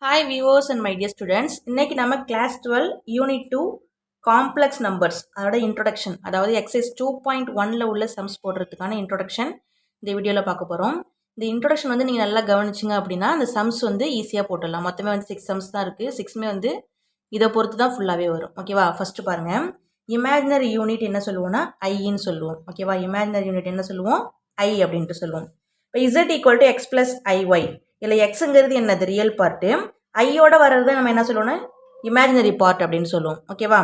Hi viewers and my dear students. இன்னைக்கு நம்ம class 12 unit 2 complex numbers அதோட introduction அதாவது exercise 2.1ல உள்ள sums போடுறதுக்கான introduction இந்த வீடியோல பார்க்க போறோம். இந்த introduction வந்து நீங்க நல்லா கவனிச்சீங்க அப்படின்னா அந்த sums வந்து ஈஸியா போட்டுடலாம். மொத்தமே வந்து 6 sums தான் இருக்கு. 6மே வந்து இதை பொறுத்து தான் ஃபுல்லாவே வரும். ஓகேவா? ஃபர்ஸ்ட் பாருங்க. இமேஜினரி யூனிட் என்ன சொல்லுவோம்னா ஐன்னு சொல்லுவோம். ஓகேவா? இமேஜினரி யூனிட் என்ன சொல்லுவோம்? ஐ அப்படின்ட்டு சொல்லுவோம். இப்போ z equal to X plus ஐஒய் இல்லை எக்ஸுங்கிறது என்னது ரியல் பார்ட்டு ஐயோட வர்றது நம்ம என்ன சொல்லுவோம்னா இமேஜினரி பார்ட் அப்படின்னு சொல்லுவோம். ஓகேவா?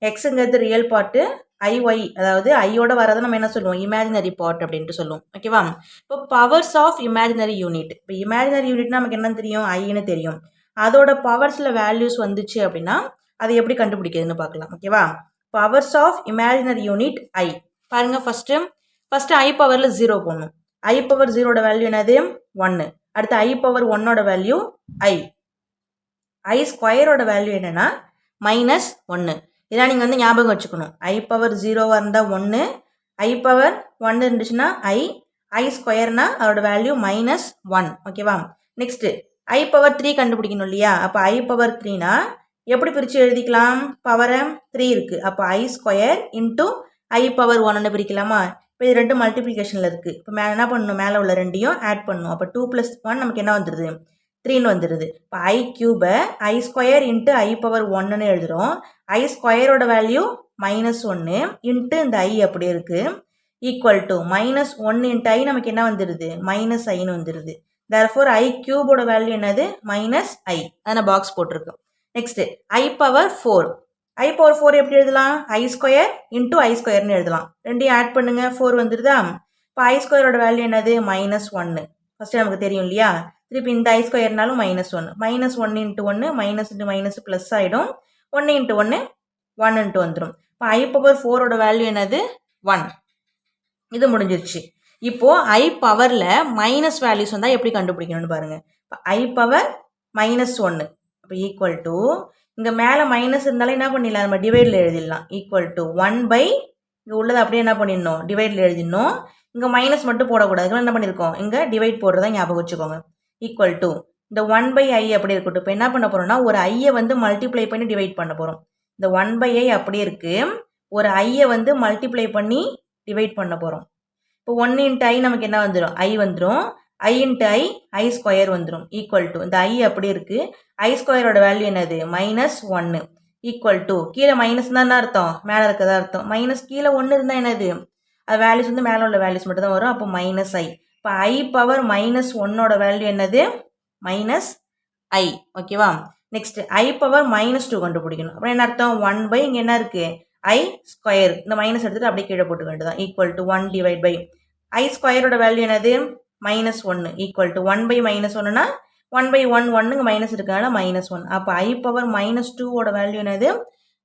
எக்ஸுங்கிறது ரியல் பார்ட்டு ஐஒய் அதாவது ஐயோட வர்றதை நம்ம என்ன சொல்லுவோம் இமேஜினரி பார்ட் அப்படின்ட்டு சொல்லுவோம். ஓகேவா? இப்போ பவர்ஸ் ஆஃப் இமேஜினரி யூனிட் இப்போ இமேஜினரி யூனிட்னா நமக்கு என்ன தெரியும் ஐன்னு தெரியும். அதோட பவர்ஸில் வேல்யூஸ் வந்துச்சு அப்படின்னா அதை எப்படி கண்டுபிடிக்கிறதுன்னு பார்க்கலாம். ஓகேவா? பவர்ஸ் ஆஃப் இமேஜினரி யூனிட் ஐ பாருங்க. ஃபர்ஸ்ட் ஐ பவரில் 0 போடணும். ஐ பவர் 0ஓட வேல்யூ என்னது 1. அடுத்து ஐ பவர் 1ஓட வேல்யூ ஐ ஸ்கொயரோட வேல்யூ என்னன்னா -1. இதான் நீங்கள் வந்து ஞாபகம் வச்சுக்கணும். ஐ பவர் 0வாக இருந்தால் 1, ஐ பவர் 1 இருந்துச்சுன்னா ஐ ஸ்கொயர்னா அதோட வேல்யூ -1. ஓகேவா? நெக்ஸ்ட் ஐ பவர் 3 கண்டுபிடிக்கணும் இல்லையா? அப்போ ஐ பவர் 3னா எப்படி பிரித்து எழுதிக்கலாம்? பவரை 3 இருக்கு. அப்போ ஐ ஸ்கொயர் இன்டூ ஐ பவர் 1ன்னு பிரிக்கலாமா? இப்போ இது ரெண்டு மல்டிப்ளிகேஷனில் இருக்குது. இப்போ மேலே என்ன பண்ணணும்? மேலே உள்ள ரெண்டையும் ஆட் பண்ணணும். அப்போ 2 + 1 நமக்கு என்ன வந்துடுது? 3ன்னு வந்துடுது. இப்போ ஐ கியூபை ஐ ஸ்கொயர் இன்ட்டு ஐ பவர் 1ன்னு எழுதுகிறோம். ஐ ஸ்கொயரோட வேல்யூ -1 இன்ட்டு இந்த ஐ அப்படி இருக்குது ஈக்குவல் டு -1 இன்ட்டு ஐ நமக்கு என்ன வந்துடுது? -iன்னு வந்துடுது. தேர்ஃபோர் ஐ கியூபோட வேல்யூ என்னது? -i. அதை பாக்ஸ் போட்டிருக்கு. நெக்ஸ்ட்டு ஐ பவர் 4. ஐ பவர் 4 எப்படி எழுதலாம்? ஐ ஸ்கொயர் இன்டூ ஐ ஸ்கொயர்னு எழுதலாம். ரெண்டையும் ஆட் பண்ணுங்க 4 வந்துடுதா? இப்போ ஐ ஸ்கொயரோட வேல்யூ என்னது? -1. ஃபஸ்ட்டு நமக்கு தெரியும் இல்லையா? திருப்பி இந்த ஐ ஸ்கொயர்னாலும் -1. -1 into 1 minus into minus plus ஆகிடும். 1 இன்ட்டு 1 1 இன்ட்டு வந்துடும். இப்போ ஐ பவர் 4ஓட வேல்யூ என்னது? 1. இது முடிஞ்சிருச்சு. இப்போது ஐ பவரில் மைனஸ் வேல்யூஸ் வந்தால் எப்படி கண்டுபிடிக்கணும்னு பாருங்கள். இப்போ ஐ பவர் -1 இப்போ ஈக்குவல் டு இங்கே மேலே மைனஸ் இருந்தாலும் என்ன பண்ணிடலாம்? நம்ம டிவைடில் எழுதிடலாம். ஈக்குவல் டு 1 இங்கே உள்ளதை அப்படியே என்ன பண்ணிடணும்? டிவைடில் எழுதிடணும். இங்கே மைனஸ் மட்டும் போடக்கூடாது. என்ன பண்ணியிருக்கோம்? இங்கே டிவைட் போடுறதா ஞாபகம் வச்சுக்கோங்க. ஈக்குவல் டு இந்த 1/i அப்படி இருக்கட்டும். இப்போ என்ன பண்ண போகிறோம்னா ஒரு ஐயை வந்து மல்டிப்ளை பண்ணி டிவைட் பண்ண போகிறோம். இந்த 1/i அப்படியே இருக்குது. ஒரு ஐயை வந்து மல்டிப்ளை பண்ணி டிவைட் பண்ண போகிறோம். இப்போ 1 இன்ட்டு ஐ நமக்கு என்ன வந்துடும்? ஐ வந்துடும். ஐ இன்ட்டு ஐ ஸ்கொயர் வந்துடும். ஈக்குவல் டு இந்த ஐ அப்படி இருக்குது. ஐ ஸ்கொயரோட வேல்யூ என்னது? -1 ஈக்குவல் டு கீழே மைனஸ் தான் என்ன அர்த்தம்? மேலே இருக்கிறதா அர்த்தம். மைனஸ் கீழே 1 இருந்தால் என்னது? அது வேல்யூஸ் வந்து மேலே உள்ள வேல்யூஸ் மட்டும் தான் வரும். அப்போ -i. இப்போ ஐ பவர் -1ஓட வேல்யூ என்னது? -i. ஓகேவா? நெக்ஸ்ட் ஐ பவர் -2 கண்டுபிடிக்கணும். அப்புறம் என்ன அர்த்தம்? 1 இங்கே என்ன இருக்குது? ஐ ஸ்கொயர். இந்த மைனஸ் எடுத்துகிட்டு அப்படியே கீழே போட்டு வேண்டியதான். Equal to 1 divide by i ஸ்கொயரோட வேல்யூ என்னது? -1 ஈக்குவல் டு 1 -1னா 1/1 1 மைனஸ் இருக்கனால -1. அப்போ ஐ பவர் -2ஓட வேல்யூ என்னது?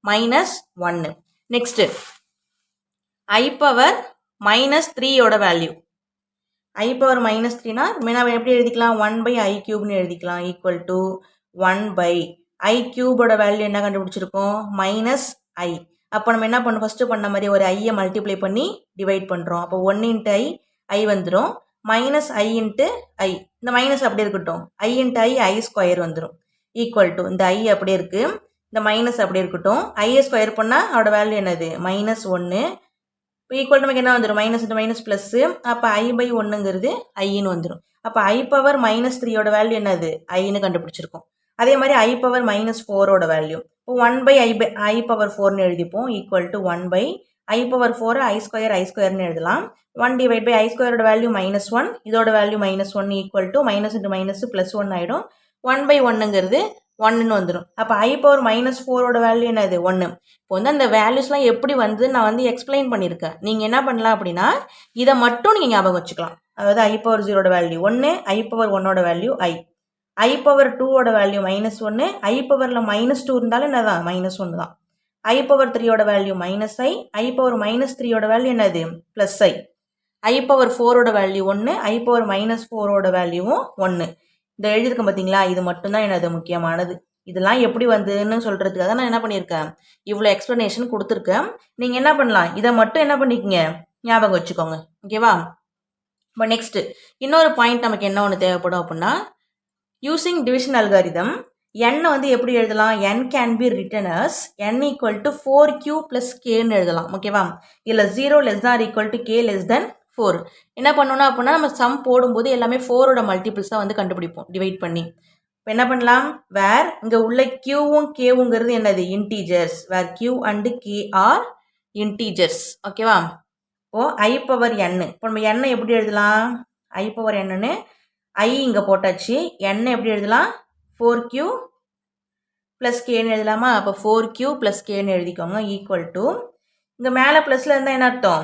-1. நெக்ஸ்ட் ஐ பவர் -3ஓட வேல்யூ ஐ பவர் -3னா நம்ம எப்படி எழுதிக்கலாம்? 1/i கியூப்னு எழுதிக்கலாம். ஈக்குவல் டு 1/i கியூபோட வேல்யூ என்ன கண்டுபிடிச்சிருக்கோம்? -i. அப்போ நம்ம என்ன பண்ணோம்? ஃபஸ்ட்டு பண்ண மாதிரி ஒரு ஐயை மல்டிப்ளை பண்ணி டிவைட் பண்ணுறோம். அப்போ 1 இன்ட்டு ஐ வந்துடும். -i இன்ட்டு ஐ இந்த மைனஸ் அப்படியே இருக்கட்டும். ஐ இன்ட்டு ஐ ஸ்கொயர் வந்துடும். ஈக்குவல் டு இந்த ஐ அப்படியே இருக்குது. இந்த மைனஸ் அப்படியே இருக்கட்டும். ஐயை ஸ்கொயர் பண்ணால் அதோட வேல்யூ என்னது? -1. இப்போ ஈக்குவல் நமக்கு என்ன வந்துடும்? Minus into minus plus. அப்போ i/1ங்கிறது ஐன்னு வந்துடும். அப்போ ஐ பவர் -3ஓட வேல்யூ என்னது? ஐன்னு கண்டுபிடிச்சிருக்கோம். அதே மாதிரி ஐ பவர் -4ஓட வேல்யூ இப்போ 1/i பவர் 4னு எழுதிப்போம். Equal to 1/i power 4 i ஸ்கொயர்னு எழுதலாம். 1 டிவைட் பை ஐ ஸ்கொயரோட வேல்யூ -1 இதோட value -1 equal to minus into minus +1 ஆகிடும். 1/1ங்கிறது 1ன்னு வந்துடும். அப்போ ஐ பவர் -4ஓட வேல்யூ என்னது? 1. இப்போ வந்து அந்த வேல்யூஸ்லாம் எப்படி வந்து நான் வந்து எக்ஸ்பிளைன் பண்ணியிருக்கேன். நீங்கள் என்ன பண்ணலாம் அப்படின்னா இதை மட்டும் நீங்கள் ஞாபகம் வச்சுக்கலாம். அதாவது ஐ பவர் 0ஓட வேல்யூ 1, ஐ பவர் 1ஓட வேல்யூ ஐ பவர் 2ஓட வேல்யூ -1, ஐ பவரில் -2 இருந்தாலும் என்னதான்? -1 தான். ஐ பவர் 3ஓட வேல்யூ -i, ஐ பவர் -3ஓட வேல்யூ என்னது? +i. ஐ பவர் 4ஓட வேல்யூ 1, ஐ பவர் -4ஓட வேல்யூவும் 1. இந்த எழுதியிருக்கேன் பார்த்தீங்களா? இது மட்டும்தான் எனது முக்கியமானது. இதெல்லாம் எப்படி வந்ததுன்னு சொல்கிறதுக்காக நான் என்ன பண்ணியிருக்கேன்? இவ்வளோ எக்ஸ்ப்ளனேஷன் கொடுத்துருக்கேன். நீங்கள் என்ன பண்ணலாம்? இதை மட்டும் என்ன பண்ணிக்கங்க? ஞாபகம் வச்சுக்கோங்க. ஓகேவா? இப்போ நெக்ஸ்ட்டு இன்னொரு பாயிண்ட் நமக்கு என்ன ஒன்று தேவைப்படும் அப்படின்னா யூசிங் டிவிஷன் அல்காரிதம் n வந்து எப்படி எழுதலாம் n can be written as n equal to 4q plus kன்னு எழுதலாம் ஓகேவா இல்லை 0 less than or equal to k less than 4 என்ன பண்ணணும் அப்படின்னா நம்ம சம் போடும்போது எல்லாமே 4ஓட மல்டிபிள்ஸாக வந்து கண்டுபிடிப்போம் டிவைட் பண்ணி இப்போ என்ன பண்ணலாம் வேர் இங்கே உள்ள க்யூவும் கேவுங்கிறது என்னது integers where q and k are integers ஓகேவா இப்போது i பவர் n இப்போ நம்ம n எப்படி எழுதலாம் i பவர் என்னன்னு i இங்கே போட்டாச்சு n எப்படி எழுதலாம் 4q ப்ளஸ் கேன்னு எழுதலாமா அப்போ 4q ப்ளஸ் கேன்னு எழுதிக்கோங்க ஈக்குவல் டு இங்கே மேலே ப்ளஸில் இருந்தால் என்ன அர்த்தம்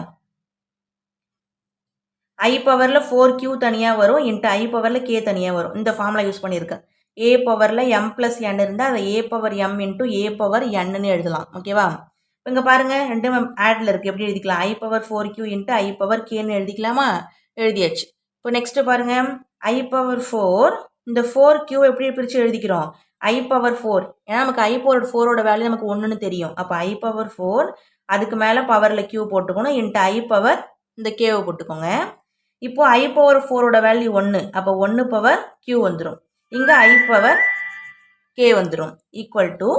i பவரில் 4q தனியாக வரும் இன்ட்டு i பவரில் k தனியாக வரும் இந்த ஃபார்முலா யூஸ் பண்ணியிருக்கேன் a பவரில் m ப்ளஸ் n இருந்தால் அதை a power m into a power nன்னு எழுதலாம் ஓகேவா இப்போ இங்கே பாருங்கள் ரெண்டும் ஆடில் இருக்குது எப்படி எழுதிக்கலாம் i power 4q into i power கேன்னு எழுதிக்கலாமா எழுதியாச்சு இப்போ நெக்ஸ்ட்டு பாருங்கள் i பவர் 4 இந்த 4q எப்படி பிரித்து எழுதிக்கிறோம் i பவர் 4 ஏன்னா நமக்கு i பவர் 4ஓட வேல்யூ நமக்கு ஒன்றுன்னு தெரியும் அப்போ i பவர் 4 அதுக்கு மேலே பவரில் q போட்டுக்கணும் இன்ட்டு i பவர் இந்த கேவை போட்டுக்கோங்க இப்போ i பவர் 4ஓட வேல்யூ 1 அப்போ 1 பவர் q வந்துடும் இங்கே i பவர் k வந்துடும் ஈக்குவல் டு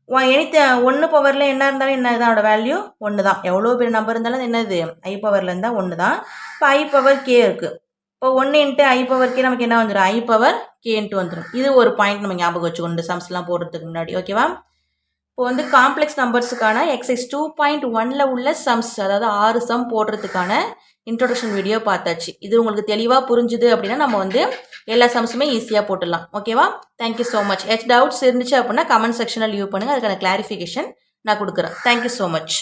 எனி 1 பவரில் என்ன இருந்தாலும் என்ன இதோட வேல்யூ 1 தான் எவ்வளோ பெரிய நம்பர் இருந்தாலும் என்னது i பவரில் இருந்தால் 1 தான் இப்போ i பவர் k இருக்குது இப்போ 1 இன்ட்டு i பவர் கே நமக்கு என்ன வந்துடும் i பவர் கேன்ட்டு வந்துடும் இது ஒரு பாயிண்ட் நம்ம ஞாபகம் வச்சுக்கணும் இந்த சம்ஸ்லாம் போடுறதுக்கு முன்னாடி ஓகேவா இப்போ வந்து காம்ப்ளெக்ஸ் நம்பர்ஸுக்கான எக்ஸைஸ் 2.1ல் உள்ள சம்ஸ் அதாவது 6 சம் போடுறதுக்கான இன்ட்ரோடக்ஷன் வீடியோ பார்த்தாச்சு இது உங்களுக்கு தெளிவாக புரிஞ்சுது அப்படின்னா நம்ம வந்து எல்லா சம்ஸுமே ஈஸியாக போட்டுடலாம் ஓகேவா தேங்க்யூ ஸோ மச் டவுட்ஸ் இருந்துச்சு அப்படின்னா கமெண்ட் செக்ஷனில் லீவ் பண்ணுங்கள் அதுக்கான கிளாரிஃபிகேஷன் நான் கொடுக்குறேன் தேங்க்யூ ஸோ மச்